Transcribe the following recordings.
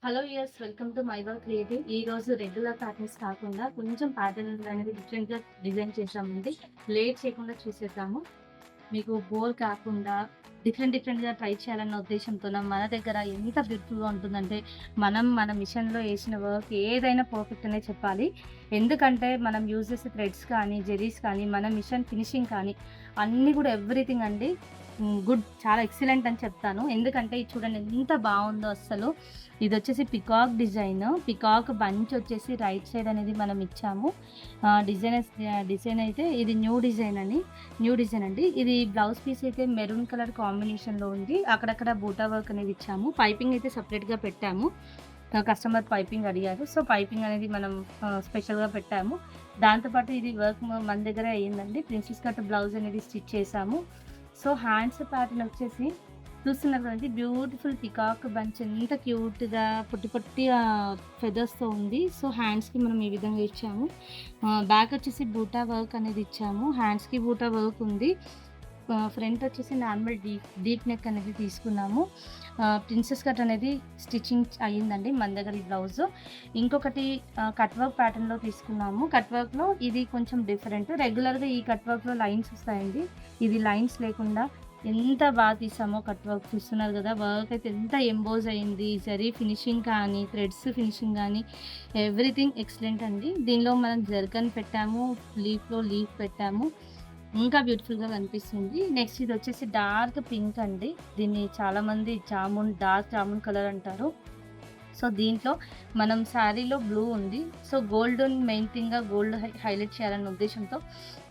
Hello yes welcome to my work creative. ఈ రోజు regular patterns కాకుండా కొంచెం ప్యాటర్న్ అనేది డిఫరెంట్‌గా డిజైన్ చేశామండి. లేట్ చేయకుండా చూసేద్దాము. మీకు బోర్ కాకుండా డిఫరెంట్‌గా ట్రై చేయాలన్న ఉద్దేశంతోన మన దగ్గర ఎంత బ్యూటిఫుల్‌గా ఉంటుందంటే, మన మిషన్‌లో ఏసిన వర్క్ ఏదైనా పర్ఫెక్ట్ అనే చెప్పాలి. ఎందుకంటే మనం యూజ్ చేసే థ్రెడ్స్ కానీ, జెరీస్ కానీ, మన మిషన్ ఫినిషింగ్ కానీ అన్నీ కూడా ఎవ్రీథింగ్ అండి గుడ్, చాలా ఎక్సలెంట్ అని చెప్తాను. ఎందుకంటే ఇది చూడండి ఎంత బావుందో అస్సలు. ఇదొచ్చేసి పికాక్ డిజైన్. పికాక్ బంచ్ వచ్చేసి రైట్ సైడ్ అనేది మనం ఇచ్చాము. డిజైన్ అయితే ఇది న్యూ డిజైన్ అండి. ఇది బ్లౌజ్ పీస్ అయితే మెరూన్ కలర్ కాంబినేషన్‌లో ఉంది. అక్కడక్కడ బూటా వర్క్ అనేది ఇచ్చాము. పైపింగ్ అయితే సెపరేట్‌గా పెట్టాము. కస్టమర్ పైపింగ్ అడిగారు. సో, పైపింగ్ అనేది మనం స్పెషల్‌గా పెట్టాము. దాంతో పాటు ఇది వర్క్ మన దగ్గరే అయ్యిందండి. ప్రిన్సెస్ కట్ బ్లౌజ్ అనేది స్టిచ్ చేశాము. సో, హ్యాండ్స్ ప్యాటర్న్ వచ్చేసి చూస్తున్నారు కదండీ! బ్యూటిఫుల్ పికాక్ బంచ్ ఎంత క్యూట్‌గా పొట్టి ఫెదర్స్‌తో ఉంది. సో, హ్యాండ్స్‌కి మనం ఈ విధంగా ఇచ్చాము. బ్యాక్ వచ్చేసి బూటా వర్క్ అనేది ఇచ్చాము. హ్యాండ్స్‌కి బూటా వర్క్ ఉంది. ఫ్రంట్ వచ్చేసి నార్మల్ డీప్ నెక్ అనేది తీసుకున్నాము. ప్రిన్సెస్ కట్ అనేది స్టిచ్చింగ్ అయ్యిందండి మన దగ్గర ఈ బ్లౌజు. ఇంకొకటి కట్ వర్క్ ప్యాటర్న్‌లో తీసుకున్నాము. కట్ వర్క్‌లో ఇది కొంచెం డిఫరెంట్. రెగ్యులర్‌గా ఈ కట్ వర్క్‌లో లైన్స్ వస్తాయండి. ఇది లైన్స్ లేకుండా ఎంత తీసామో కట్ వర్క్ చూస్తున్నారు గదా! వర్క్ అయితే ఎంత ఎంబోజ్ అయింది. జరీ ఫినిషింగ్ కానీ, థ్రెడ్స్ ఫినిషింగ్ గానీ ఎవ్రీథింగ్ ఎక్సలెంట్ అండి. దీనిలో మనం జర్కన్ పెట్టాము. లీఫ్‌లో లీఫ్ పెట్టాము. ఇంకా బ్యూటిఫుల్‌గా కనిపిస్తుంది. నెక్స్ట్ ఇదొచ్చేసి డార్క్ పింక్ అండి. దీన్ని చాలామంది డార్క్ జామున్ కలర్ అంటారు. సో, దీంట్లో మనం శారీలో బ్లూ ఉంది. సో, మెయిన్ థింగ్‌గా గోల్డ్ హైలైట్ చేయాలన్న ఉద్దేశ్యంతో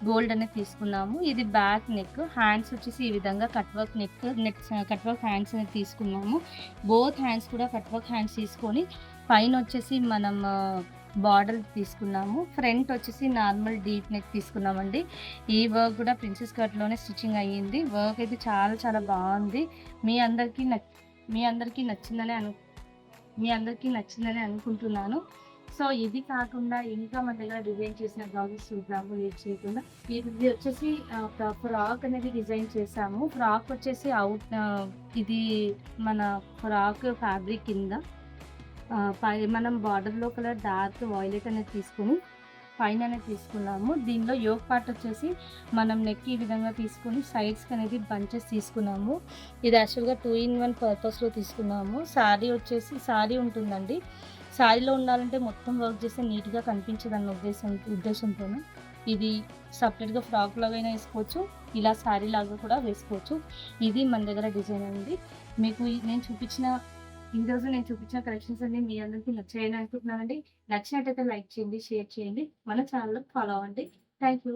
గోల్డ్ అనేది తీసుకున్నాము. ఇది బ్యాక్ నెక్. హ్యాండ్స్ వచ్చేసి ఈ విధంగా కట్ వర్క్ హ్యాండ్స్ అనేది తీసుకున్నాము. బోత్ హ్యాండ్స్ కూడా కట్ వర్క్ హ్యాండ్స్ తీసుకొని పైన వచ్చేసి మనం బార్డర్ తీసుకున్నాము. ఫ్రంట్ వచ్చేసి నార్మల్ డీప్ నెక్ తీసుకున్నామండి. ఈ వర్క్ కూడా ప్రిన్సెస్ కట్‌లోనే స్టిచ్చింగ్ అయ్యింది. వర్క్ అయితే చాలా చాలా బావుంది. మీ అందరికీ నచ్ మీ అందరికీ నచ్చిందనే అను మీ అందరికీ నచ్చిందని అనుకుంటున్నాను. సో, ఇది కాకుండా ఇంకా మన దగ్గర డిజైన్ చేసిన బ్లౌజెస్ చూద్దాము లేట్ చేయకుండా. ఇది వచ్చేసి ఒక ఫ్రాక్ అనేది డిజైన్ చేశాము. ఫ్రాక్ వచ్చేసి ఇది మన ఫ్రాక్ ఫ్యాబ్రిక్ కింద మనం బార్డర్‌లో కలర్ డార్క్ వాయిలెట్ అనేది తీసుకొని పైన అనేది తీసుకున్నాము. దీనిలో యోక్ పార్ట్ వచ్చేసి మనం నెక్ ఈ విధంగా తీసుకొని సైడ్స్‌కి అనేది బంచెస్ తీసుకున్నాము. ఇది యాక్చువల్‌గా 2 ఇన్ 1 పర్పస్‌లో తీసుకున్నాము. సారీ ఉంటుందండి. సారీలో ఉండాలంటే మొత్తం వర్క్ చేస్తే నీట్‌గా కనిపించదన్న ఉద్దేశంతోను ఇది సెపరేట్‌గా ఫ్రాక్ లాగైనా వేసుకోవచ్చు. ఇలా సారీ లాగా కూడా వేసుకోవచ్చు. ఇది మన దగ్గర డిజైన్ అండి. మీకు ఈరోజు నేను చూపించిన కలెక్షన్స్ అన్నీ మీ అందరికీ నచ్చాయని అనుకుంటున్నానండి. నచ్చినట్టయితే లైక్ చేయండి, షేర్ చేయండి. మన ఛానెల్‌ని ఫాలో అవ్వండి. Thank you.